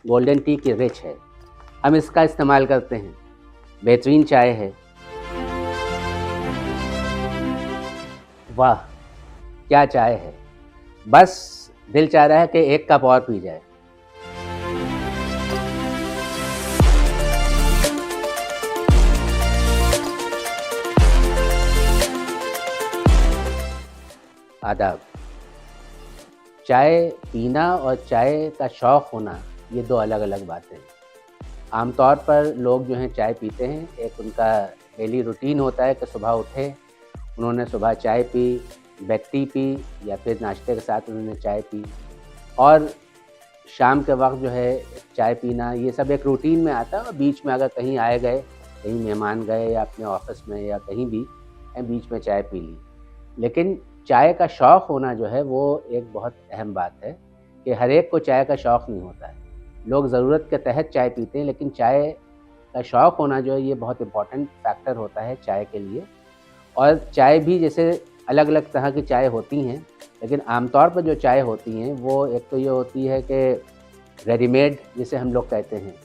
Golden tea की rich है। हम इसका इस्तेमाल करते हैं। बेहतरीन चाय है। वाह क्या चाय है, बस दिल चाह रहा है कि एक कप और पी जाए। आदाब। चाय पीना और चाय का शौक़ होना ये दो अलग अलग बातें हैं। आमतौर पर लोग जो हैं चाय पीते हैं, एक उनका डेली रूटीन होता है कि सुबह उठे, उन्होंने सुबह चाय पी, ब्लैक टी पी या फिर नाश्ते के साथ उन्होंने चाय पी, और शाम के वक्त जो है चाय पीना, ये सब एक रूटीन में आता है। और बीच में अगर कहीं आए गए, कहीं मेहमान गए या अपने ऑफिस में या कहीं भी बीच में चाय पी ली। लेकिन चाय का शौक़ होना जो है वो एक बहुत अहम बात है कि हर एक को चाय का शौक़ नहीं होता है। लोग ज़रूरत के तहत चाय पीते हैं, लेकिन चाय का शौक़ होना जो है ये बहुत इम्पॉर्टेंट फैक्टर होता है चाय के लिए। और चाय भी जैसे अलग अलग तरह की चाय होती हैं, लेकिन आमतौर पर जो चाय होती हैं वो एक तो ये होती है कि रेडीमेड जिसे हम लोग कहते हैं,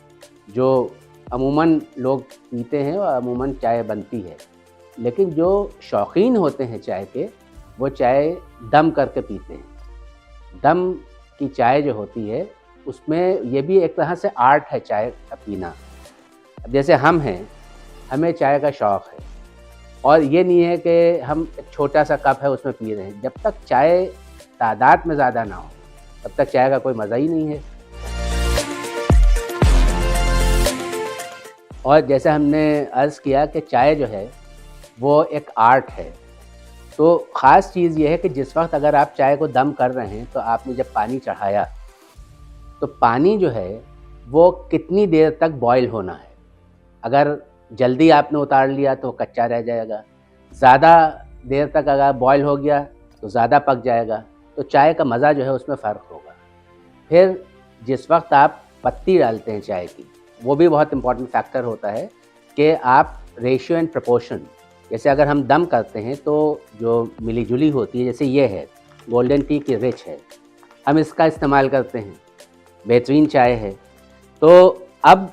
जो अमूमन लोग पीते हैं और अमूमन चाय बनती है। लेकिन जो शौकीन होते हैं चाय के, वो चाय दम करके पीते हैं। दम की चाय जो होती है उसमें ये भी एक तरह से आर्ट है चाय का पीना। अब जैसे हम हैं, हमें चाय का शौक़ है और ये नहीं है कि हम एक छोटा सा कप है उसमें पी रहे हैं। जब तक चाय तादाद में ज़्यादा ना हो तब तक चाय का कोई मज़ा ही नहीं है। और जैसे हमने अर्ज़ किया कि चाय जो है वो एक आर्ट है, तो ख़ास चीज़ ये है कि जिस वक्त अगर आप चाय को दम कर रहे हैं तो आपने जब पानी चढ़ाया तो पानी जो है वो कितनी देर तक बॉयल होना है। अगर जल्दी आपने उतार लिया तो कच्चा रह जाएगा, ज़्यादा देर तक अगर बॉयल हो गया तो ज़्यादा पक जाएगा, तो चाय का मज़ा जो है उसमें फ़र्क होगा। फिर जिस वक्त आप पत्ती डालते हैं चाय की, वो भी बहुत इम्पॉर्टेंट फैक्टर होता है कि आप रेशियो एंड प्रपोर्शन, जैसे अगर हम दम करते हैं तो जो मिली जुली होती है, जैसे ये है गोल्डन टी की रिच है, हम इसका इस्तेमाल करते हैं। बेहतरीन चाय है। तो अब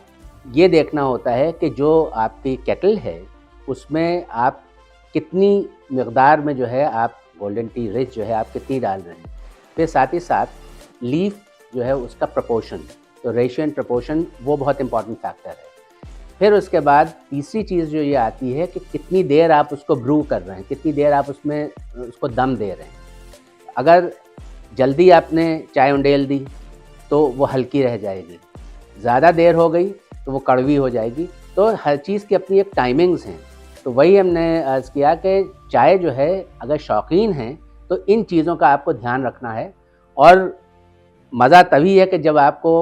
ये देखना होता है कि जो आपकी केटल है उसमें आप कितनी मिक़दार में जो है आप गोल्डन टी रिच जो है आप कितनी डाल रहे हैं। फिर साथ ही साथ लीफ जो है उसका प्रपोर्शन, तो रेशियो एंड प्रपोर्शन वो बहुत इम्पॉर्टेंट फैक्टर है। फिर उसके बाद तीसरी चीज़ जो ये आती है कि कितनी देर आप उसको ब्रू कर रहे हैं, कितनी देर आप उसमें उसको दम दे रहे हैं। अगर जल्दी आपने चाय उंडेल दी तो वो हल्की रह जाएगी, ज़्यादा देर हो गई तो वो कड़वी हो जाएगी। तो हर चीज़ की अपनी एक टाइमिंग्स हैं। तो वही हमने अर्ज़ किया कि चाय जो है अगर शौकीन हैं तो इन चीज़ों का आपको ध्यान रखना है। और मज़ा तभी है कि जब आपको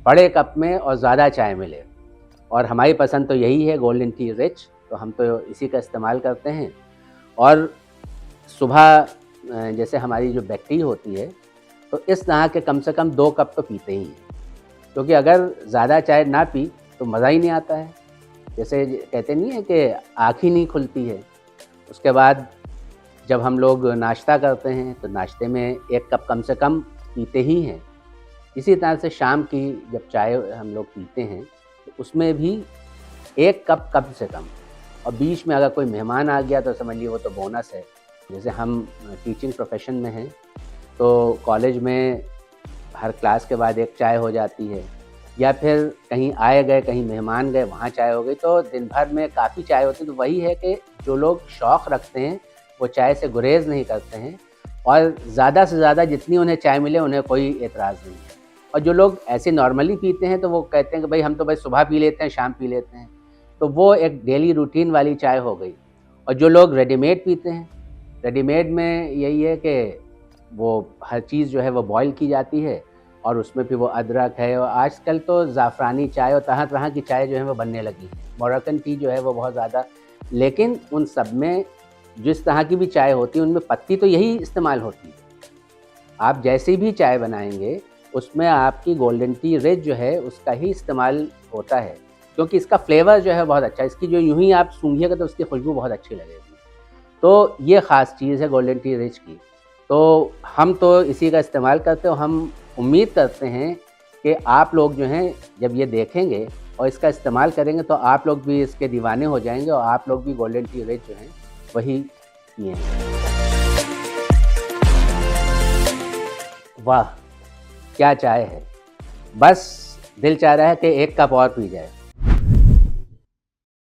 बड़े कप में और ज़्यादा चाय मिले। और हमारी पसंद तो यही है गोल्डन टी रिच, तो हम तो इसी का इस्तेमाल करते हैं। और सुबह जैसे हमारी जो ब्लैक टी होती है तो इस तरह के कम से कम 2 कप तो पीते ही हैं, क्योंकि अगर ज़्यादा चाय ना पी तो मज़ा ही नहीं आता है। जैसे कहते नहीं है कि आँख ही नहीं खुलती है। उसके बाद जब हम लोग नाश्ता करते हैं तो नाश्ते में 1 कप कम से कम पीते ही हैं। इसी तरह से शाम की जब चाय हम लोग पीते हैं तो उसमें भी 1 कप कम से कम। और बीच में अगर कोई मेहमान आ गया तो समझिए वो तो बोनस है। जैसे हम टीचिंग प्रोफेशन में हैं तो कॉलेज में हर क्लास के बाद 1 चाय हो जाती है, या फिर कहीं आए गए, कहीं मेहमान गए, वहाँ चाय हो गई, तो दिन भर में काफ़ी चाय होती है। तो वही है कि जो लोग शौक़ रखते हैं वो चाय से गुरेज़ नहीं करते हैं, और ज़्यादा से ज़्यादा जितनी उन्हें चाय मिले उन्हें कोई एतराज़ नहीं है। और जो लोग ऐसे नॉर्मली पीते हैं तो वो कहते हैं कि भाई हम तो भाई सुबह पी लेते हैं, शाम पी लेते हैं, तो वो एक डेली रूटीन वाली चाय हो गई। और जो लोग रेडीमेड पीते हैं, रेडीमेड में यही है कि वो हर चीज़ जो है वो बॉयल की जाती है और उसमें भी वो अदरक है, और आजकल तो ज़ाफ़रानी चाय और तरह तरह की चाय जो है वो बनने लगी है। मोरक्कन टी जो है वो बहुत ज़्यादा, लेकिन उन सब में जिस तरह की भी चाय होती है उनमें पत्ती तो यही इस्तेमाल होती है। आप जैसी भी चाय बनाएंगे उसमें आपकी गोल्डन टी रिच जो है उसका ही इस्तेमाल होता है, क्योंकि इसका फ्लेवर जो है बहुत अच्छा है। इसकी जो यूँ ही आप सूंघिएगा तो उसकी खुशबू बहुत अच्छी लगेगी। तो ये ख़ास चीज़ है गोल्डन टी रिच की। तो हम तो इसी का इस्तेमाल करते हैं। हम उम्मीद करते हैं कि आप लोग जो हैं जब ये देखेंगे और इसका इस्तेमाल करेंगे तो आप लोग भी इसके दीवाने हो जाएँगे और आप लोग भी गोल्डन टी रिच जो हैं वही पिएँगे। वाह! क्या चाय है। बस दिल चाह रहा है कि 1 कप और पी जाए।